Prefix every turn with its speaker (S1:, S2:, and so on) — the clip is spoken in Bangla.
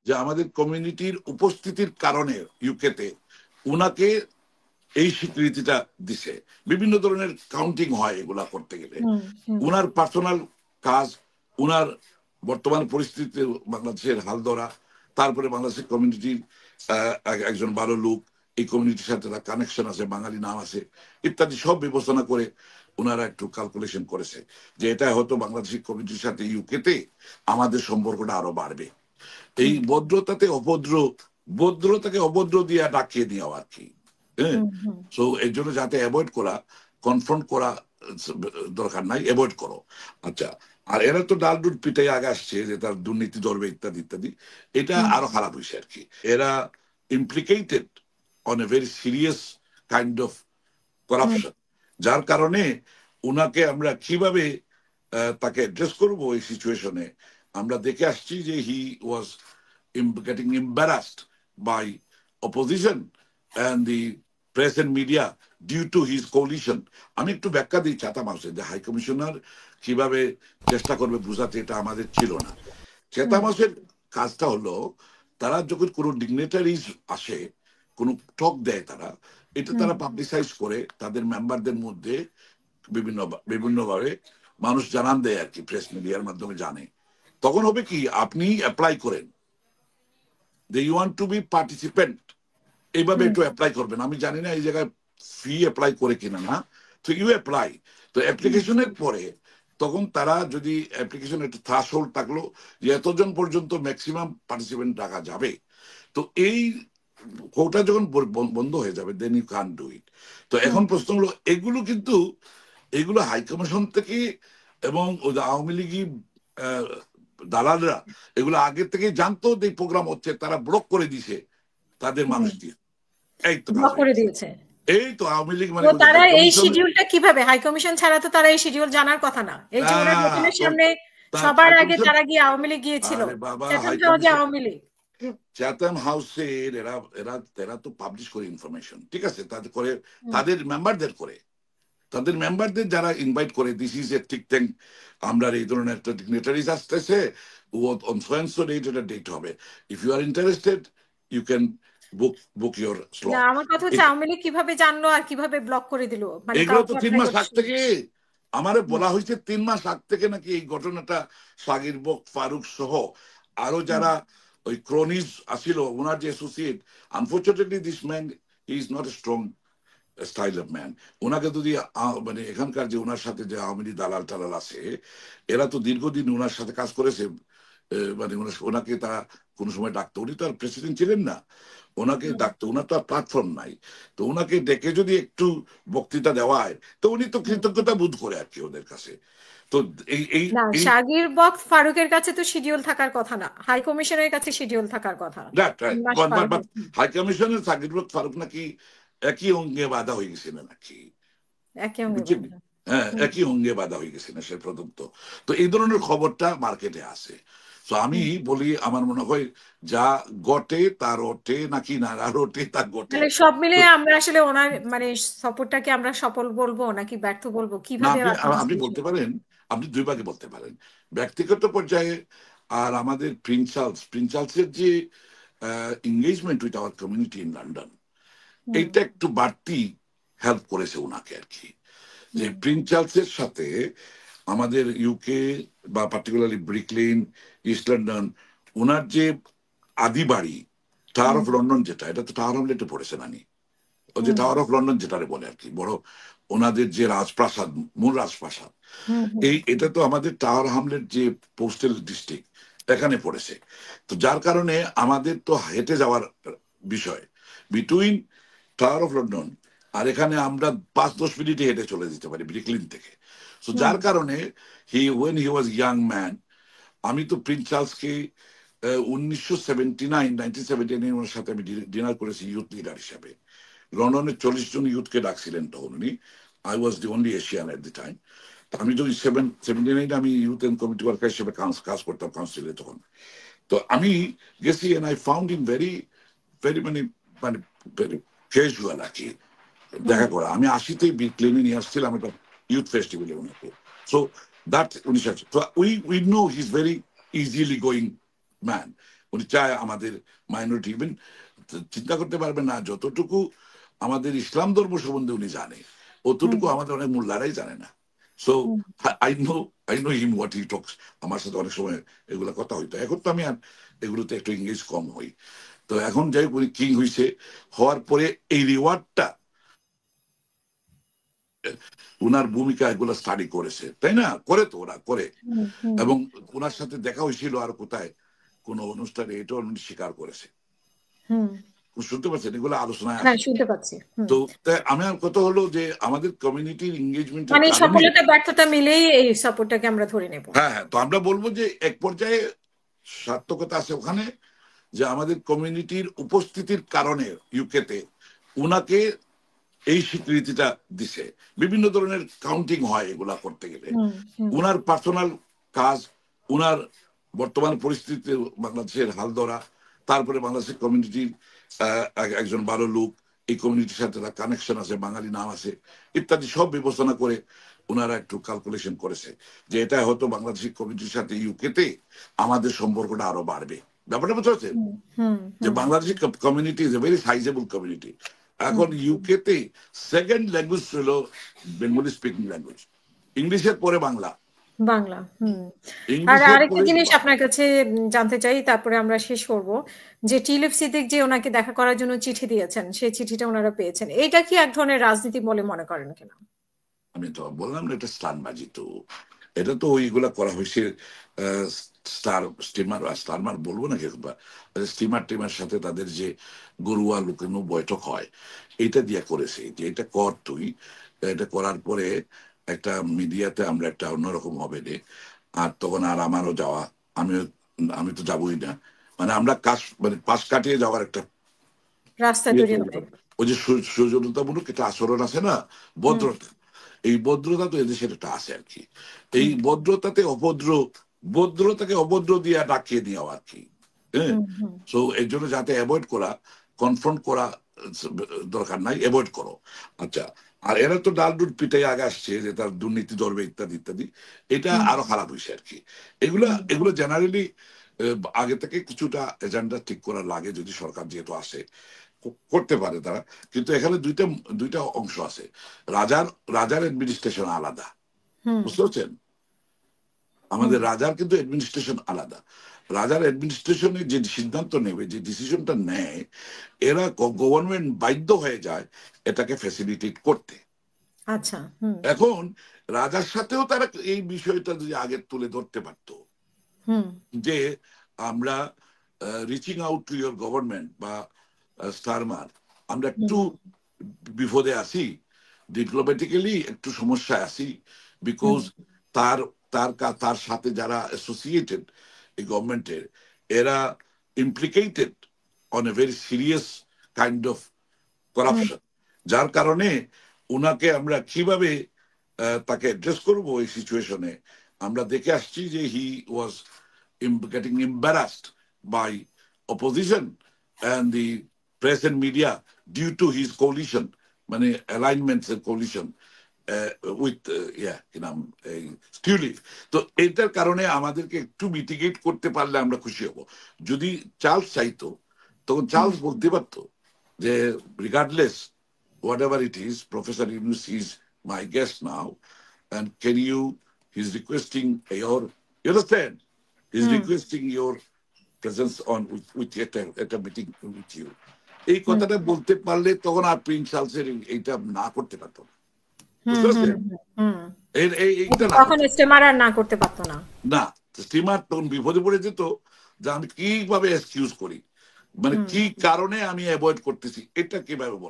S1: যে আমাদের কমিউনিটির উপস্থিতির কারণে ইউকেতে উনাকে এই স্বীকৃতিটা দিছে। বিভিন্ন ধরনের কাউন্টিং হয় এগুলা করতে গেলে। উনার পার্সোনাল কাজ, উনার বর্তমান পরিস্থিতিতে বাংলাদেশের হাল ধরা, তারপরে বাংলাদেশের কমিউনিটির একজন ভালো লোক, এই কমিউনিটির সাথে তার কানেকশন আছে, বাঙালি নাম আছে ইত্যাদি সব বিবেচনা করে ওনারা একটু ক্যালকুলেশন করেছে যে এটা হয়তো বাংলাদেশের কমিউনিটির সাথে ইউকেতে আমাদের সম্পর্কটা আরো বাড়বে। এই ভদ্রতাকে অভদ্র দিয়ে ডাকিয়ে নেওয়া আর কি। হ্যাঁ, সো এর জন্য যাতে অ্যাভয়েড করা, কনফ্রন্ট করা দরকার নাই, অ্যাভয়েড করো। আচ্ছা, আর এরা তো ডাল দুধ পিটাই আগে আসছে যে তার দুর্নীতি ধরবে ইত্যাদি ইত্যাদি, এটা আরো খারাপ হয়েছে আর কি। এরা implicated on a very serious kind of corruption, যার কারণে উনাকে আমরা কিভাবে তাকে অ্যাড্রেস করবো এই সিচুয়েশনে আমরা দেখে আসছি যে হি ওয়াজ getting embarrassed by opposition and the press and media due to his coalition. আমি একটু ব্যাখ্যা দিই চাতাম হাউসে যে হাই কমিশনার কিভাবে চেষ্টা করবে বুঝাতে, এটা আমাদের ছিল না। চেতাম হাউসের কাজটা হলো তারা যখন কোনো ডিগনিটারিজ আসে, কোনো টক দেয়, তারা এটা তারা পাবলিসাইজ করে তাদের মেম্বারদের মধ্যে বিভিন্নভাবে মানুষ জানান দেয় আর কি, প্রেস মিডিয়ার মাধ্যমে জানে। তখন হবে কি, আপনি অ্যাপ্লাই করেন যে you want to be participant, এইভাবে একটু অ্যাপ্লাই করবেন। আমি জানি না এই জায়গায় ফি অ্যাপ্লাই করে কিনা না, তো ইউ অ্যাপ্লাই। তো অ্যাপ্লিকেশনের পরে তখন তারা যদি অ্যাপ্লিকেশন একটা থ্রাশহোল্ড থাকলো যে এতজন পর্যন্ত ম্যাক্সিমাম পার্টিসিপেন্ট রাখা যাবে, তো এই কোটা যখন বন্ধ হয়ে যাবে then you can do it. তো এখন প্রশ্ন হলো এগুলো হাইকমিশন থেকে এবং আওয়ামী লীগই দালালরা এগুলো আগে থেকে জানতো যে প্রোগ্রাম হচ্ছে, তারা ব্লক করে দিছে তাদের মানুষ দিয়ে। এই তো
S2: ব্লক করে দিয়েছে।
S1: এই তো আওয়ামী লীগ মানে
S2: তারা এই শিডিউলটা কিভাবে, হাই কমিশন ছাড়া তো তারা এই শিডিউল জানার কথা না। এই যে ওনার দোকানের সামনে সবার আগে তারা গিয়ে আওয়ামী লীগ গিয়েছিল, আওয়ামী লীগ
S1: চ্যাথাম হাউসের এরা তো পাবলিশ করে ইনফরমেশন, ঠিক আছে, তাদের করে তাদের মেম্বারদের যারা ইনভাইট করে, দিস ইজ এ ঠিক থিং, আমরা এই ধরনের একটা ডিগনিটারিজ আসতেছে, on so and so date এটা ডেট হবে, if you are interested you can book your slot.
S2: না, আমার কথা হচ্ছে আওয়ামী লীগ কিভাবে জানলো আর কিভাবে ব্লক করে দিল?
S1: এগুলো তো 3 মাস আগ থেকে আমারে বলা হয়েছে, 3 মাস আগ থেকে নাকি এই ঘটনাটা সাগির বক, ফারুক সহ আরো যারা ওই ক্রনিজ আসিল, ওনার যে associate, unfortunately this man he is not a strong style of man. ওনাকে যদি মানে এখানকার যে ওনার সাথে যে আওয়ামী লীগ দালাল টালাল আছে, এরা তো দীর্ঘদিন ওনার সাথে কাজ করেছে, মানে ওনাকে তারা কোনো সময় ডাকতো, উনি তো আর প্রেসিডেন্ট ছিলেন না, ওনাকে ডাকতো, ওনার তো আর প্ল্যাটফর্ম নাই, তো ওনাকে ডেকে যদি একটু বক্তৃতা দেওয়া হয় তো উনি তো কৃতজ্ঞতা বোধ করে আর কি ওদের কাছে। তো এই
S2: সাগির বক ফারুকের কাছে তো শিডিউল থাকার কথা না, হাই কমিশনের কাছে শিডিউল থাকার কথা।
S1: হাই কমিশনের সাগির বক ফারুক নাকি একই অঙ্গে বাধা হয়ে গেছিল নাকি, হ্যাঁ একই অঙ্গে বাধা হয়ে গেছে না সে প্রদত্ত। তো এই ধরনের খবরটা মার্কেটে আছে। তো আমি বলি, আমার মনে হয় যা ঘটে তার ওঠে নাকি না ওঠে তার ঘটে,
S2: সব মিলে আমরা আসলে ওনার মানে সাপোর্টটাকে আমরা সফল বলবো নাকি ব্যর্থ বলবো, কিভাবে?
S1: আপনি বলতে পারেন, আপনি দুই ভাগে বলতে পারেন, ব্যক্তিগত পর্যায়ে আর আমাদের প্রিন্স যে engagement with our community in London, এইটা একটু বাড়তি হেল্প করেছে ওনাকে আর কি। যে প্রিন্স চার্লসের সাথে আমাদের ইউকে বা পার্টিকুলারলি ব্রিকলিন, ইস্ট লন্ডন, ওনার যে আদি বাড়ি টাওয়ার অফ লন্ডন, যেটা এটা তো টাওয়ার হমলেটে পড়েছে নানি, ও যে টাওয়ার অফ লন্ডন যেটারে বলে আর কি, বড় ওনাদের যে রাজপ্রাসাদ, মূল রাজপ্রাসাদ, এটা তো আমাদের টাওয়ার হামলেট যে পোস্টাল ডিস্ট্রিক্ট এখানে পড়েছে। তো যার কারণে আমাদের তো হেঁটে যাওয়ার বিষয় বিটুইন টাওয়ার অফ লন্ডন আর এখানে আমরা 5-10 মিনিটে হেঁটে চলে যেতে পারি ব্রিকলিন থেকে। তো যার কারণে when he was young man, আমি তো প্রিন্স চার্লসকে 1979 ওনার সাথে আমি ডিনার করেছি ইউথ লিডার হিসাবে। লন্ডনের 40 জন ইউথকে ডাকছিলেন তখন উনি, I was the only Asian at the time. আমি তো 79 আমি ইউথ এন্ড কমিটি ওয়ার্কার হিসেবে কাজ করতাম কাউন্সিলে তখন। তো আমি গেছি and I found him very very মানে ক্যাজুয়াল আর কি দেখা করা। আমি 80তেই ক্লিনে নিয়ে আসছিলাম একটা ইউথ ফেস্টিভ্যালে ওনাকে। So that 1980। So we know he's very easily going man. উনি চায় আমাদের মাইনরিটি, ইভেন চিন্তা করতে পারবেন না যতটুকু আমাদের ইসলাম ধর্ম সম্বন্ধে উনি জানে অতটুকু আমাদের অনেক মোল্লারাই জানে না। So I know him what he talks. আমার সাথে অনেক সময় এগুলো কথা হইতো, এখন তো আমি আর এগুলোতে একটু ইংলিশ কম হই। তো এখন যাই উনি কিং হয়েছে, হওয়ার পরে এই রিওয়ার্ডটা উনার ভূমিকা এগুলো স্টাডি করেছে, তাই না? করে তো ওরা করে, এবং ওনার সাথে দেখা হয়েছিল আর কোথায় কোন অনুষ্ঠানে, এটাও উনি স্বীকার করেছে। শুনতে পাচ্ছেন এগুলো আলোচনায় আছে।
S2: শুনতে পাচ্ছি।
S1: তো আমার কথা হলো যে আমাদের কমিউনিটির এনগেজমেন্ট
S2: মানে সফলতা ব্যর্থতা মিলেই এই সাপোর্টটাকে আমরা ধরে নেব।
S1: হ্যাঁ হ্যাঁ, তো আমরা বলবো যে এক পর্যায়ে সার্থকতা আছে ওখানে, যে আমাদের কমিউনিটির উপস্থিতির কারণে ইউকেতে উনাকে এই স্বীকৃতিটা দিছে। বিভিন্ন ধরনের কাউন্টিং হয় এগুলা করতে গেলে, উনার পার্সোনাল কাজ, উনার বর্তমান পরিস্থিতিতে বাংলাদেশের হাল ধরা, তারপরে বাংলাদেশের কমিউনিটির একজন ভালো লোক, এই কমিউনিটির সাথে তার কানেকশন আছে, বাঙালি নাম আছে ইত্যাদি সব বিবেচনা করে ওনারা একটু ক্যালকুলেশন করেছে যে এটা হয়তো বাংলাদেশের কমিউনিটির সাথে ইউকেতে আমাদের সম্পর্কটা আরো বাড়বে। ব্যাপারটা বুঝতে পারছেন যে Bangladeshi community is a very sizeable community. এখন ইউকেতে সেকেন্ড ল্যাঙ্গুয়েজ ছিল বেঙ্গলি স্পিকিং ল্যাঙ্গুয়েজ, ইংলিশের পরে বাংলা।
S2: আর আরেকটা জিনিস আপনার কাছে জানতে চাই, তারপরে আমরা শেষ করব, যে টিউলিপ সিদ্দিক যে ওনাকে দেখা করার জন্য চিঠি দিয়েছেন, সেই চিঠিটা ওনারা পেয়েছেন, এটা কি এক ধরনের রাজনীতি বলে মনে করেন কিনা?
S1: আমি তো বললাম না এটা স্টারবাজি, তো এটা তো ওইগুলা করা হয়েছে স্টারমার বলবো না কিন্তু স্টিমার টিমার সাথে তাদের যে গরুয়া লুকানো বৈঠক হয় এটা দিয়ে করেছে, যে এটা কর তুই, এটা করার পরে একটা মিডিয়াতে আমরা একটা অন্যরকম হবে রে। আর তখন আর আমারও যাওয়া, আমি তো যাবোই না, মানে আমরা পাশ কাটিয়ে যাওয়ার একটা
S2: রাস্তা তৈরি হবে।
S1: ওই যে সৌজন্যতামূলক একটা আচরণ আছে না, ভদ্রতা, এই ভদ্রতা তো এদেশের একটা আছে আর কি। এই ভদ্রতাকে অভদ্র দিয়ে ডাকিয়ে নেওয়া আর কি। হ্যাঁ, সো এর জন্য যাতে অ্যাভয়েড করা, কনফ্রন্ট করা দরকার নাই, অ্যাভয়েড করো। আচ্ছা, আর এরা তো ডাল দুধ পিটাই আগে আসছে যে তার দুর্নীতি ধরবে ইত্যাদি ইত্যাদি, এটা আরো খারাপ হয়েছে আর কি। এগুলো জেনারেলি আগে থেকে কিছুটা এজেন্ডা ঠিক করা লাগে, যদি সরকার যেহেতু আসে করতে পারে তারা। কিন্তু এখানে দুইটা অংশ আছে, রাজার অ্যাডমিনিস্ট্রেশন আলাদা, বুঝতে পারছেন? আমাদের রাজার কিন্তু অ্যাডমিনিস্ট্রেশন আলাদা। রাজার অ্যাডমিনিস্ট্রেশনে যে সিদ্ধান্ত নেবে, যে ডিসিশনটা নেয়, এরা গভর্নমেন্ট বাধ্য হয়ে যায় এটাকে ফ্যাসিলিটেট করতে।
S2: আচ্ছা,
S1: এখন রাজার সাথেও তারা এই বিষয়টা যদি আগে তুলে ধরতে পারতো যে আমরা reaching out to your government বা স্টারমার, আমরা একটু বিপদে আছি, ডিপ্লোম্যাটিক্যালি একটু সমস্যায় আছি, বিকজ তার সাথে যারা অ্যাসোসিয়েটেড এই গভর্নমেন্টের, এরা implicated on a very serious kind of corruption, যার কারণে ওনাকে আমরা কিভাবে তাকে অ্যাড্রেস করবো এই সিচুয়েশনে আমরা দেখে আসছি যে হি ওয়াজ getting embarrassed by opposition and the press and media due to his coalition, মানে alignments and coalition with tulip. তো এটার কারণে আমাদেরকে একটু মিটিগেট করতে পারলে আমরা খুশি হব। যদি চার্লস চাইতো তখন চার্লস বলতে পারতো যে regardless whatever it is, Professor Yunus is my guest now, and he's requesting you understand? He's requesting your presence with at a meeting with you. এই কথাটা বলতে পারলে তখন আর প্রিন্স চার্লসের এইটা না করতে পারতো না, বুঝতে পারছেন?
S2: তখন স্টিমার আর না করতে পারতো না,
S1: স্টিমার তখন বিপদে পড়ে যেত যে আমি কিভাবে এক্সকিউজ করি, মানে কি কারণে আমি অ্যাভয়েড করতেছি, এটা কিভাবে বল।